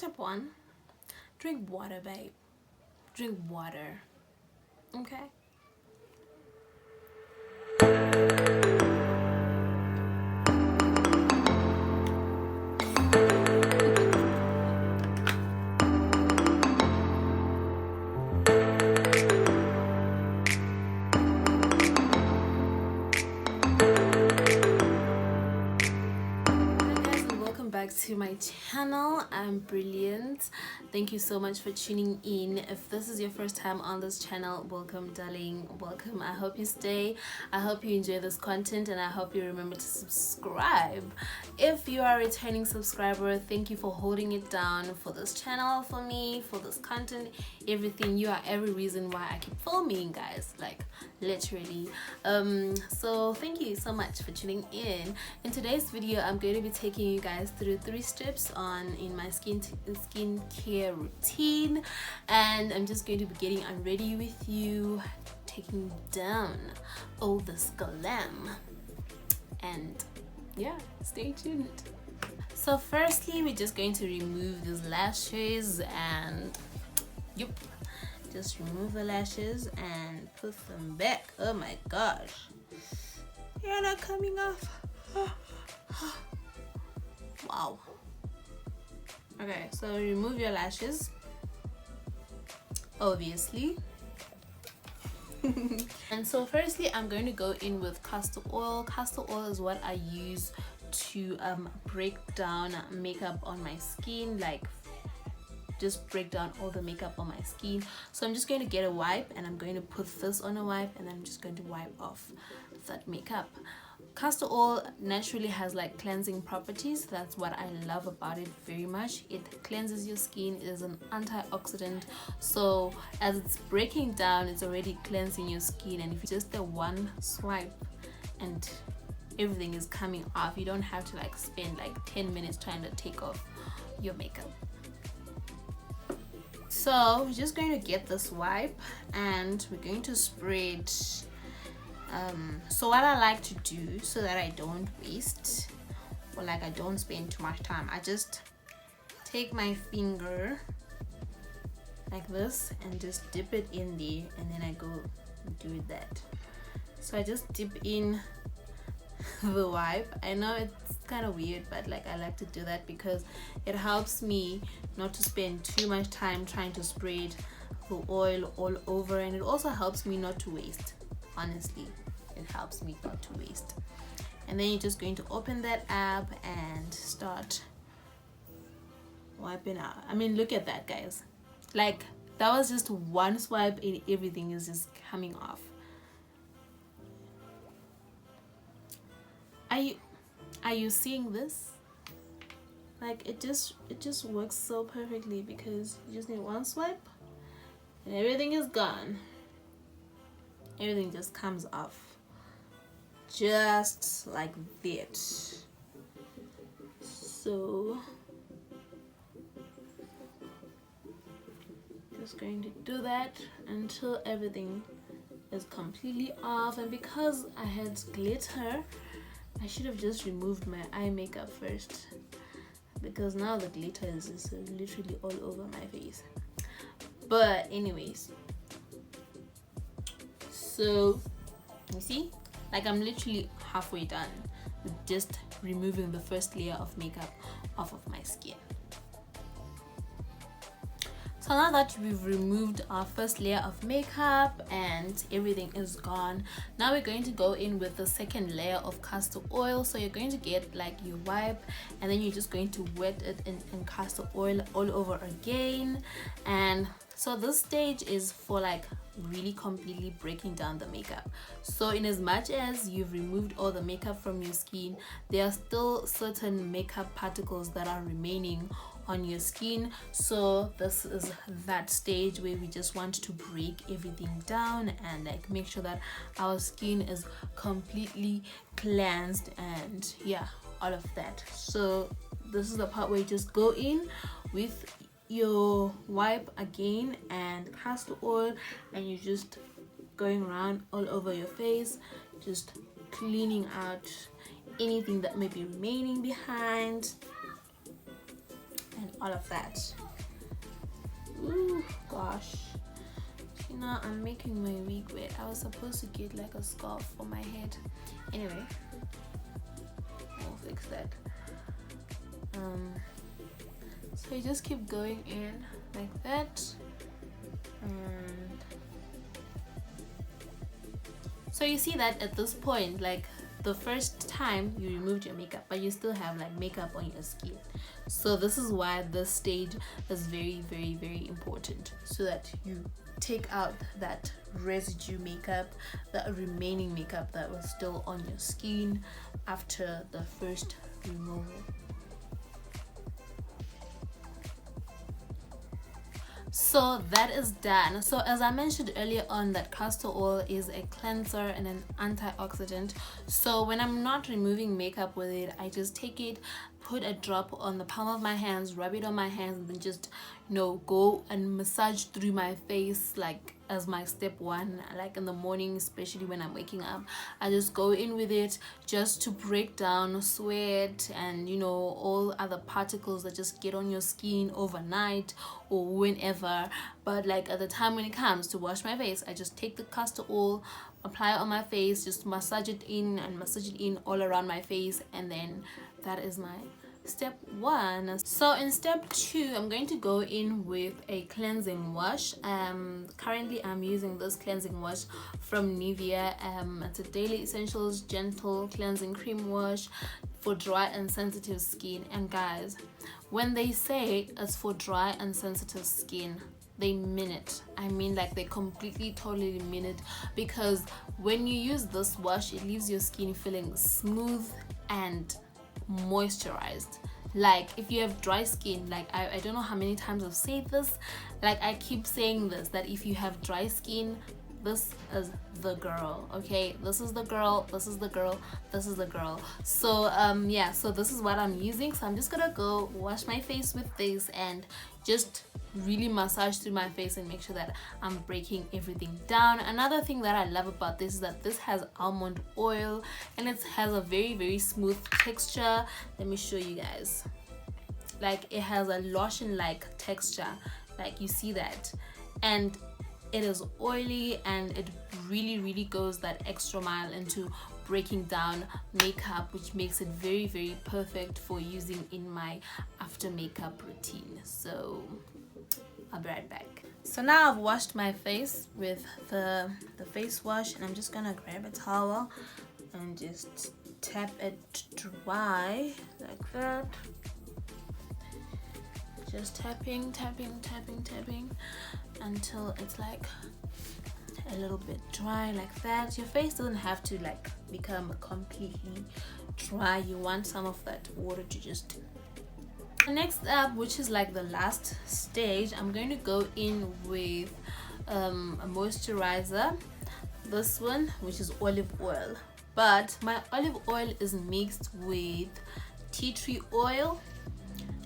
Step 1, drink water, babe. Drink water. Okay? To my channel. I'm Brilliant. Thank you so much for tuning in. If this is your first time on this channel, welcome, darling, welcome. I hope you stay. I hope you enjoy this content, and I hope you remember to subscribe. If you are a returning subscriber, thank you for holding it down for this channel, for me, for this content, everything. You are every reason why I keep filming, guys, like literally. So thank you so much for tuning in. In today's video, I'm going to be taking you guys through 3 steps in my skincare routine, and I'm just going to be getting unready with you, taking down all this glam, and yeah, stay tuned. So firstly, we're just going to remove these lashes, and yep, just remove the lashes and put them back. Oh my gosh, you're not coming off. Wow. Okay, so remove your lashes, obviously. And so firstly, I'm going to go in with castor oil. Castor oil is what I use to break down makeup on my skin, like just break down all the makeup on my skin. So I'm just going to get a wipe, and I'm going to put this on a wipe, and I'm just going to wipe off that makeup. Castor oil naturally has like cleansing properties. That's what I love about it very much. It cleanses your skin. It is an antioxidant, so as it's breaking down, it's already cleansing your skin, and if you just one swipe and everything is coming off, you don't have to like spend like 10 minutes trying to take off your makeup. So we're just going to get this wipe, and we're going to spread. So what I like to do, so that I don't waste, or like I don't spend too much time, I just take my finger like this and just dip it in there, and then I go do that. So I just dip in the wipe. I know it's kind of weird, but like I like to do that because it helps me not to spend too much time trying to spread the oil all over, and it also helps me not to waste. Honestly, it helps me not to waste. And then you're just going to open that up and start wiping out. I mean, look at that, guys. Like, that was just one swipe and everything is just coming off. Are you seeing this? Like, it just works so perfectly, because you just need one swipe and everything is gone. Everything just comes off just like that. So just going to do that until everything is completely off. And because I had glitter, I should have just removed my eye makeup first, because now the glitter is just literally all over my face. But anyways, so you see, like I'm literally halfway done with just removing the first layer of makeup off of my skin. So now that we've removed our first layer of makeup and everything is gone, now we're going to go in with the second layer of castor oil. So you're going to get like your wipe, and then you're just going to wet it in castor oil all over again. And so this stage is for like really completely breaking down the makeup. So in as much as you've removed all the makeup from your skin, there are still certain makeup particles that are remaining on your skin. So this is that stage where we just want to break everything down and like make sure that our skin is completely cleansed, and yeah, all of that. So this is the part where you just go in with your wipe again and castor oil, and you're just going around all over your face, just cleaning out anything that may be remaining behind. and all of that. Ooh, gosh. You know, I'm making my wig wet. I was supposed to get like a scarf for my head. Anyway, we'll fix that. So you just keep going in like that. And so you see that at this point, like the first time you removed your makeup, but you still have like makeup on your skin. So this is why this stage is very, very, very important, so that you take out that residue makeup, the remaining makeup that was still on your skin after the first removal. So that is done. So as I mentioned earlier on, that castor oil is a cleanser and an antioxidant. So when I'm not removing makeup with it, I just take it, put a drop on the palm of my hands, rub it on my hands, and then just, you know, go and massage through my face, like as my step one. Like in the morning, especially when I'm waking up, I just go in with it just to break down sweat and, you know, all other particles that just get on your skin overnight or whenever. But like at the time when it comes to wash my face, I just take the castor oil, apply it on my face, just massage it in and massage it in all around my face, and then that is my step one. So in step two, I'm going to go in with a cleansing wash. Currently I'm using this cleansing wash from Nivea. It's a Daily Essentials Gentle Cleansing Cream Wash for dry and sensitive skin. And guys, when they say it's for dry and sensitive skin, they mean it. I mean, like, they completely totally mean it, because when you use this wash, it leaves your skin feeling smooth and moisturized. Like if you have dry skin, like I don't know how many times I've said this, like I keep saying this, that if you have dry skin, this is the girl. Okay, this is the girl, this is the girl, this is the girl. So yeah, so this is what I'm using. So I'm just gonna go wash my face with this and just really massage through my face and make sure that I'm breaking everything down. Another thing that I love about this is that this has almond oil and it has a very, very smooth texture. Let me show you guys. Like it has a lotion like texture, like you see that, and it is oily and it really, really goes that extra mile into breaking down makeup, which makes it very, very perfect for using in my after makeup routine. So I'll be right back. So now I've washed my face with the face wash, and I'm just gonna grab a towel and just tap it dry like that. Just tapping, tapping, tapping, tapping until it's like a little bit dry like that. Your face doesn't have to like become completely dry. You want some of that water to just. Next up, which is like the last stage, I'm going to go in with a moisturizer. This one, which is olive oil, but my olive oil is mixed with tea tree oil,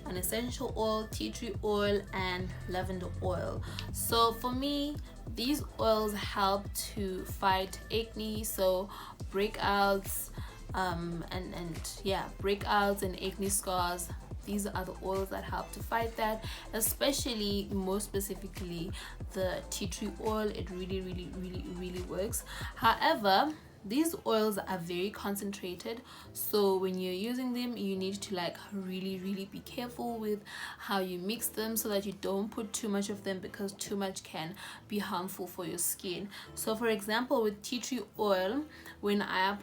an essential oil, tea tree oil, and lavender oil. So for me, these oils help to fight acne, so breakouts, breakouts and acne scars. These are the oils that help to fight that, especially, most specifically, the tea tree oil. It really, really, really, really works. However, these oils are very concentrated, so when you're using them, you need to like really, really be careful with how you mix them so that you don't put too much of them, because too much can be harmful for your skin. So for example, with tea tree oil, when I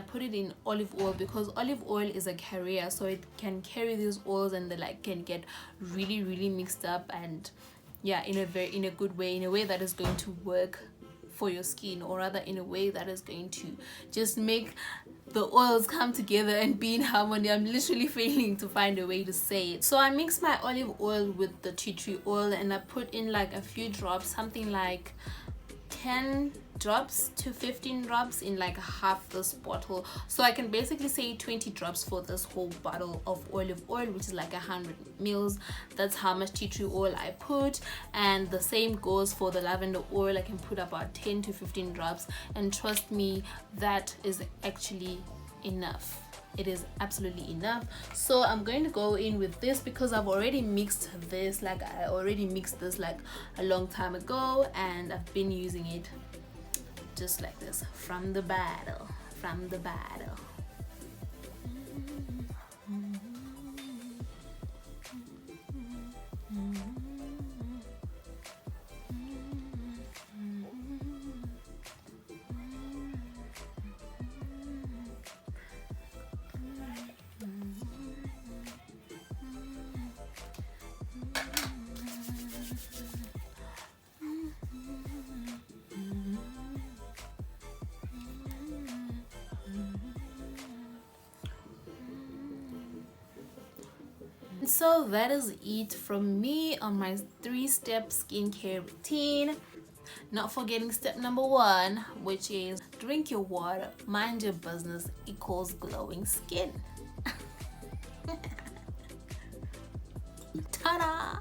put it in olive oil, because olive oil is a carrier, so it can carry these oils and they like can get really, really mixed up, and yeah, in a good way, in a way that is going to work for your skin, or rather in a way that is going to just make the oils come together and be in harmony. I'm literally failing to find a way to say it. So I mix my olive oil with the tea tree oil, and I put in like a few drops, something like 10 drops to 15 drops in like half this bottle. So I can basically say 20 drops for this whole bottle of olive oil, which is like 100 mils. That's how much tea tree oil I put, and the same goes for the lavender oil. I can put about 10 to 15 drops, and trust me, that is actually enough. it is absolutely enough. So I'm going to go in with this because I've already mixed this, like I already mixed this like a long time ago, and I've been using it just like this from the bottle. So that is it from me on my 3-step skincare routine. Not forgetting step number 1, which is drink your water, mind your business equals glowing skin. Ta-da!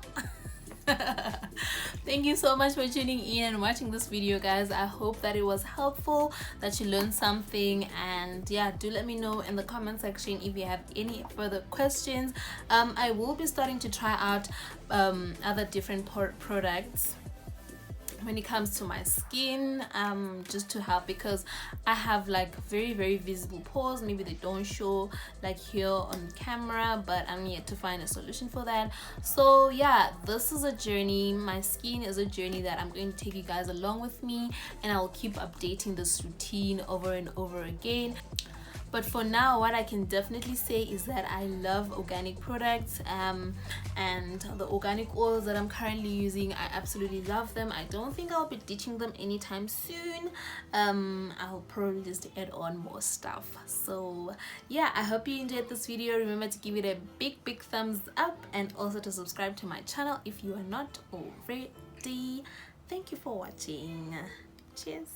Thank you so much for tuning in and watching this video, guys. I hope that it was helpful, that you learned something, and yeah, do let me know in the comment section if you have any further questions. I will be starting to try out other different products when it comes to my skin, just to help, because I have like very visible pores. Maybe they don't show like here on camera, but I'm yet to find a solution for that. So yeah, this is a journey. My skin is a journey that I'm going to take you guys along with me, and I'll keep updating this routine over and over again. But for now, what I can definitely say is that I love organic products, and the organic oils that I'm currently using, I absolutely love them. I don't think I'll be ditching them anytime soon. I'll probably just add on more stuff. So yeah, I hope you enjoyed this video. Remember to give it a big thumbs up, and also to subscribe to my channel if you are not already. Thank you for watching. Cheers.